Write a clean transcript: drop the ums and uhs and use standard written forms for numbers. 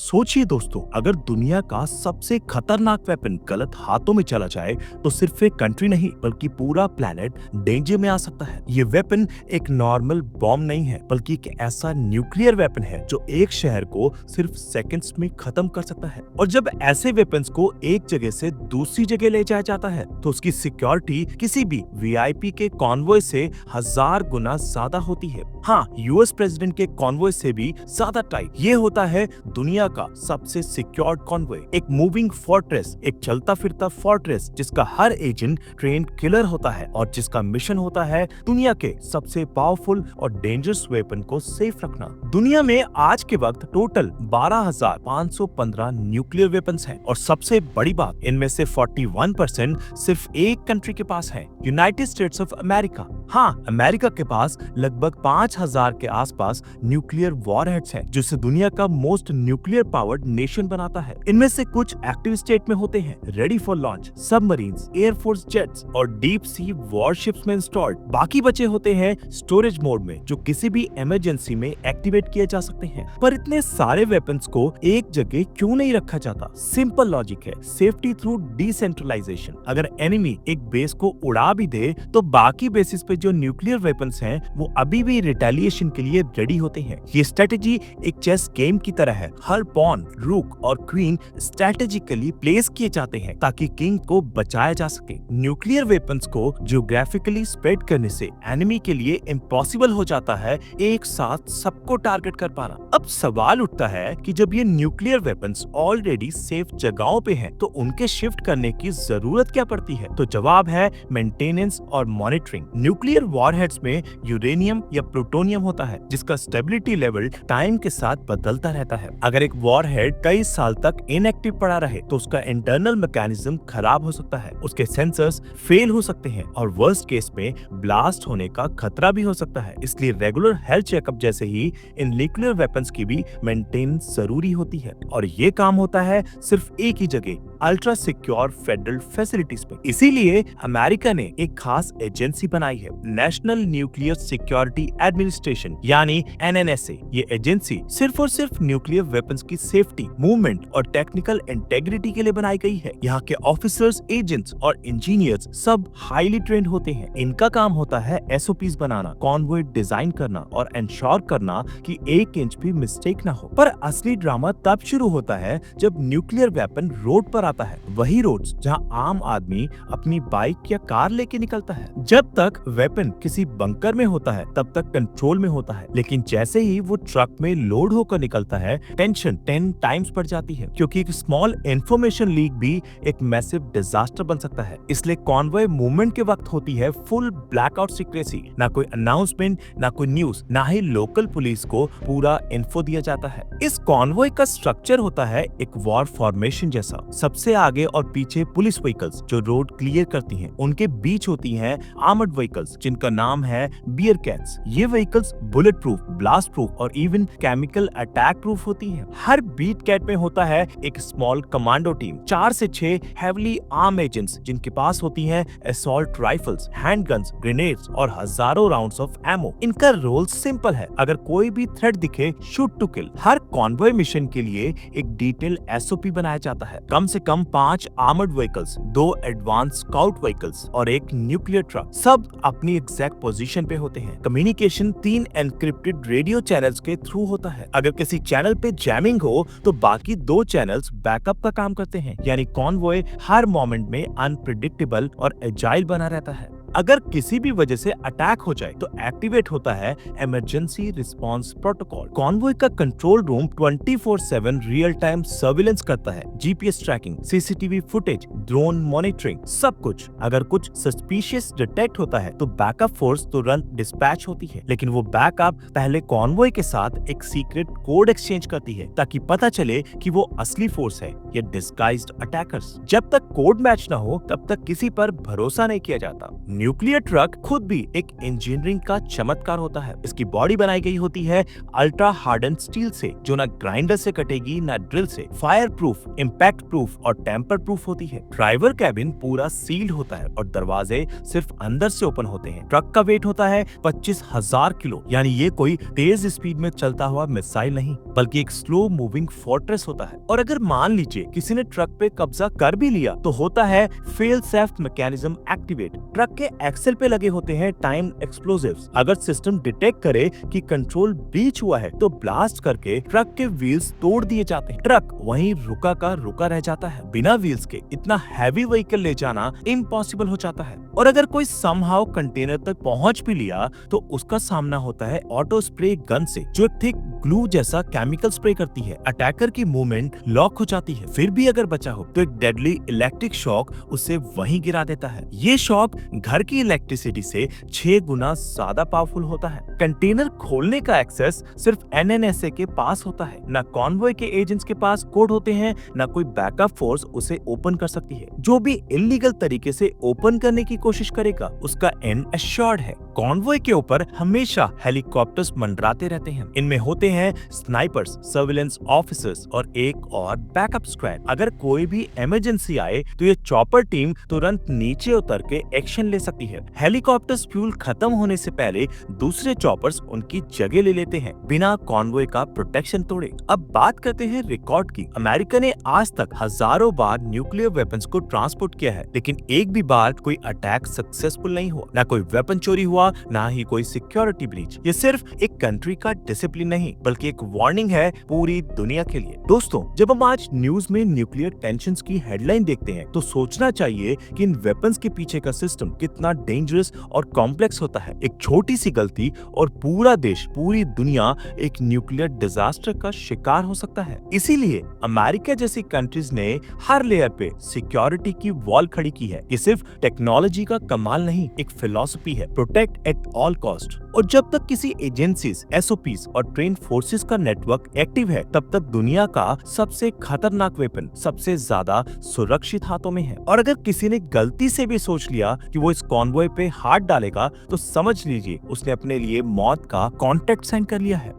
सोचिए दोस्तों, अगर दुनिया का सबसे खतरनाक वेपन गलत हाथों में चला जाए तो सिर्फ एक कंट्री नहीं बल्कि पूरा प्लेनेट डेंजर में आ सकता है। ये वेपन एक नॉर्मल बॉम्ब नहीं है बल्कि एक ऐसा न्यूक्लियर वेपन है जो एक शहर को सिर्फ सेकंड्स में खत्म कर सकता है। और जब ऐसे वेपन्स को एक जगह से दूसरी जगह ले जाया जाता है तो उसकी सिक्योरिटी किसी भी वीआईपी के कॉन्वॉय से 1000 गुना ज्यादा होती है। हाँ, यूएस प्रेसिडेंट के कॉन्वॉय से भी ज्यादा टाइट। ये होता है दुनिया का सबसे सिक्योर्ड कॉन्वॉय, एक मूविंग फोर्ट्रेस, एक चलता फिरता फोर्ट्रेस जिसका हर एजेंट ट्रेंड किलर होता है और जिसका मिशन होता है दुनिया के सबसे पावरफुल और डेंजरस वेपन को सेफ रखना। दुनिया में आज के वक्त टोटल 12,515 न्यूक्लियर वेपन्स हैं और सबसे बड़ी बात, इनमें से 41% सिर्फ एक कंट्री के पास है, यूनाइटेड स्टेट्स ऑफ अमेरिका। हाँ, अमेरिका के पास लगभग 5,000 के आसपास न्यूक्लियर वॉरहेड्स हैं, जिससे दुनिया का मोस्ट न्यूक्लियर पावर्ड नेशन बनाता है। इनमें से कुछ एक्टिव स्टेट में होते हैं, ready for launch, submarines, air force jets और डीप सी वॉरशिप्स में इंस्टॉल्ड। बाकी बचे होते हैं स्टोरेज मोड में, जो किसी भी इमरजेंसी में एक्टिवेट किए जा सकते हैं। पर इतने सारे वेपन्स को एक जगह क्यों नहीं रखा जाता? सिंपल लॉजिक है, सेफ्टी थ्रू डिसेंट्रलाइजेशन। अगर एनिमी एक बेस को उड़ा भी दे तो बाकी बेसिस पे जो न्यूक्लियर वेपन्स हैं वो अभी भी रिटेलिएशन के लिए रेडी होते हैं। ये स्ट्रेटेजी एक चेस गेम की तरह है। हर पॉन, रूक और क्वीन स्ट्रेटेजिकली प्लेस किए जाते हैं ताकि किंग को बचाया जा सके। न्यूक्लियर वेपन्स को ज्योग्राफिकली स्प्रेड करने से एनिमी के लिए इम्पॉसिबल हो जाता है एक साथ सबको टारगेट कर पाना। अब सवाल उठता है कि जब ये न्यूक्लियर वेपन्स ऑलरेडी सेफ जगहों पे हैं, तो उनके शिफ्ट करने की जरूरत क्या पड़ती है? तो जवाब है मेंटेनेंस और मॉनिटरिंग। न्यूक्लियर वॉरहेड्स में यूरेनियम या प्लूटोनियम होता है जिसका स्टेबिलिटी लेवल टाइम के साथ बदलता रहता है। अगर एक वॉरहेड कई साल तक इनएक्टिव पड़ा रहे तो उसका इंटरनल मैकेनिज्म खराब हो सकता है, उसके सेंसर्स फेल हो सकते हैं और वर्स्ट केस में ब्लास्ट होने का खतरा भी हो सकता है। इसलिए रेगुलर हेल्थ चेकअप जैसे ही इन न्यूक्लियर वेपन्स की भी मेंटेनेंस जरूरी होती है और ये काम होता है सिर्फ एक ही जगह, अल्ट्रा सिक्योर फेडरल फैसिलिटीज में। इसीलिए अमेरिका ने एक खास एजेंसी बनाई है, नेशनल न्यूक्लियर सिक्योरिटी एडमिनिस्ट्रेशन यानी एनएनएसए। ये एजेंसी सिर्फ और सिर्फ न्यूक्लियर वेपन्स की सेफ्टी, मूवमेंट और टेक्निकल इंटेग्रिटी के लिए बनाई गई है। यहाँ के ऑफिसर्स, एजेंट्स और इंजीनियर्स सब हाईली ट्रेंड होते हैं। इनका काम होता है एसओपीज बनाना, कॉन्वॉय डिजाइन करना और इंश्योर करना कि 1 इंच भी मिस्टेक ना हो। पर असली ड्रामा तब शुरू होता है जब न्यूक्लियर वेपन रोड पर आता है, वही रोड्स जहां आम आदमी अपनी बाइक या कार लेके निकलता है। जब तक वेपन किसी बंकर में होता है तब तक कंट्रोल में होता है, लेकिन जैसे ही वो ट्रक में लोड होकर निकलता है टेंशन 10 टाइम्स बढ़ जाती है, क्योंकि एक स्मॉल इंफॉर्मेशन लीक भी एक मैसिव डिजास्टर बन सकता है। इसलिए कॉन्वॉय मूवमेंट के वक्त होती है फुल ब्लैकआउट सीक्रेसी, ना कोई अनाउंसमेंट, ना कोई न्यूज, ना ही लोकल पुलिस को पूरा इन्फो दिया जाता है। इस कॉन्वॉय का स्ट्रक्चर होता है एक वॉर फॉर्मेशन जैसा। सबसे आगे और पीछे पुलिस व्हीकल्स जो रोड क्लियर करती हैं, उनके बीच होती हैं आर्मर्ड व्हीकल्स जिनका नाम है बियर कैट्स। ये vehicles bullet proof, blast proof और इवन केमिकल अटैक प्रूफ होती हैं। हर बीट कैट में होता है एक स्मॉल कमांडो टीम, 4 से 6 हेवीली आर्म एजेंट्स जिनके पास होती हैं असॉल्ट राइफल्स, हैंडगन्स, ग्रेनेड्स और हजारों राउंड्स ऑफ एमो। इनका रोल सिंपल है, अगर कोई भी थ्रेट दिखे, शूट टू किल। हर कॉन्वॉय मिशन के लिए एक डिटेल एसओपी बनाया जाता है, कम से कम 5 armoured vehicles, 2 advance scout vehicles और एक न्यूक्लियर ट्रक, सब अपनी एग्जैक्ट पोजीशन पे होते हैं। कम्युनिकेशन 3 एनक्रिप्टेड रेडियो चैनल्स के थ्रू होता है। अगर किसी चैनल पे जैमिंग हो तो बाकी 2 चैनल्स बैकअप का काम करते हैं, यानी कॉन्वॉय हर मोमेंट में अनप्रेडिक्टेबल और एजाइल बना रहता है। अगर किसी भी वजह से अटैक हो जाए तो एक्टिवेट होता है इमरजेंसी रिस्पांस प्रोटोकॉल। कॉन्वॉय का control room 24/7 real time surveillance करता है, GPS tracking, CCTV footage, drone monitoring, सब कुछ। अगर कुछ सस्पिशियस डिटेक्ट होता है तो बैकअप फोर्स तुरंत डिस्पैच होती है, लेकिन वो बैकअप पहले कॉन्वॉय के साथ एक सीक्रेट कोड एक्सचेंज करती है ताकि पता चले कि वो असली फोर्स है या डिस्गाइज्ड अटैकर्स। जब तक कोड मैच ना हो तब तक किसी पर भरोसा नहीं किया जाता। न्यूक्लियर ट्रक खुद भी एक इंजीनियरिंग का चमत्कार होता है। इसकी बॉडी बनाई गई होती है अल्ट्रा हार्डन स्टील से, जो ना ग्राइंडर से कटेगी ना ड्रिल से। फायर प्रूफ, इम्पैक्ट प्रूफ और टेम्पर प्रूफ होती है। ड्राइवर कैबिन पूरा सील्ड होता है और दरवाजे सिर्फ अंदर से ओपन होते हैं। ट्रक का वेट होता है 25,000 किलो, यानी ये कोई तेज स्पीड में चलता हुआ मिसाइल नहीं, बल्कि एक स्लो मूविंग फोर्ट्रेस होता है। और अगर मान लीजिए किसी ने ट्रक पे कब्जा कर भी लिया तो होता है fail safe mechanism activate. Truck के एक्सेल पे लगे होते हैं टाइम एक्सप्लोसिव्स। अगर सिस्टम डिटेक्ट करे कि कंट्रोल ब्रीच हुआ है तो ब्लास्ट करके ट्रक के व्हील्स तोड़ दिए जाते हैं। ट्रक वहीं रुका का रुका रह जाता है। बिना व्हील्स के इतना हैवी व्हीकल ले जाना इम्पॉसिबल हो जाता है। और अगर कोई समहाउ कंटेनर तक पहुंच भी लिया तो उसका सामना होता है ऑटो स्प्रे गन से, जो एक थिक ग्लू जैसा केमिकल स्प्रे करती है। अटैकर की मूवमेंट लॉक हो जाती है। फिर भी अगर बचा हो तो एक डेडली इलेक्ट्रिक शॉक उसे वहीं गिरा देता है। ये शॉक घर की इलेक्ट्रिसिटी से 6 गुना ज्यादा पावरफुल होता है। कंटेनर खोलने का एक्सेस सिर्फ एनएनएसए के पास होता है। न कॉन्वॉय के एजेंट्स के पास कोड होते हैं, न कोई बैकअप फोर्स उसे ओपन कर सकती है। जो भी इलीगल तरीके से ओपन करने की कोशिश करेगा उसका एंड एश्योर्ड है। कॉन्वॉय के ऊपर हमेशा हेलीकॉप्टर्स मंडराते रहते हैं। इनमें होते हैं स्नाइपर्स, सर्विलेंस ऑफिसर्स और एक और बैकअप स्क्वाड। अगर कोई भी इमरजेंसी आए तो ये चॉपर टीम तुरंत नीचे उतर के एक्शन ले सकती है। हेलीकॉप्टर्स फ्यूल खत्म होने से पहले दूसरे चॉपर्स उनकी जगह ले लेते हैं बिना कॉन्वॉय का प्रोटेक्शन तोड़े। अब बात करते हैं रिकॉर्ड की। अमेरिका ने आज तक हजारों बार न्यूक्लियर वेपन्स को ट्रांसपोर्ट किया है, लेकिन एक भी बार कोई अटैक सक्सेसफुल नहीं हुआ। ना कोई वेपन चोरी हुआ, ना ही कोई सिक्योरिटी ब्रीच। ये सिर्फ एक कंट्री का डिसिप्लिन नहीं, बल्कि एक वार्निंग है पूरी दुनिया के लिए। दोस्तों, जब हम आज न्यूज में न्यूक्लियर टेंशंस की हेडलाइन देखते हैं तो सोचना चाहिए कि इन वेपन्स के पीछे का सिस्टम कितना डेंजरस और कॉम्प्लेक्स होता है। एक छोटी सी गलती और पूरा देश, पूरी दुनिया एक न्यूक्लियर डिजास्टर का शिकार हो सकता है। इसीलिए अमेरिका जैसी कंट्रीज ने हर लेयर पे सिक्योरिटी की वॉल खड़ी की है। ये सिर्फ टेक्नोलॉजी का कमाल नहीं, एक फिलॉसफी है, प्रोटेक्ट एट ऑल कॉस्ट। और जब तक किसी एजेंसीज, एसओपीज और ट्रेन फोर्सेस का नेटवर्क एक्टिव है, तब तक दुनिया का सबसे खतरनाक वेपन सबसे ज्यादा सुरक्षित हाथों में है। और अगर किसी ने गलती से भी सोच लिया कि वो इस कॉन्वॉय पे हाथ डालेगा तो समझ लीजिए उसने अपने लिए मौत का कॉन्ट्रैक्ट साइन कर लिया है।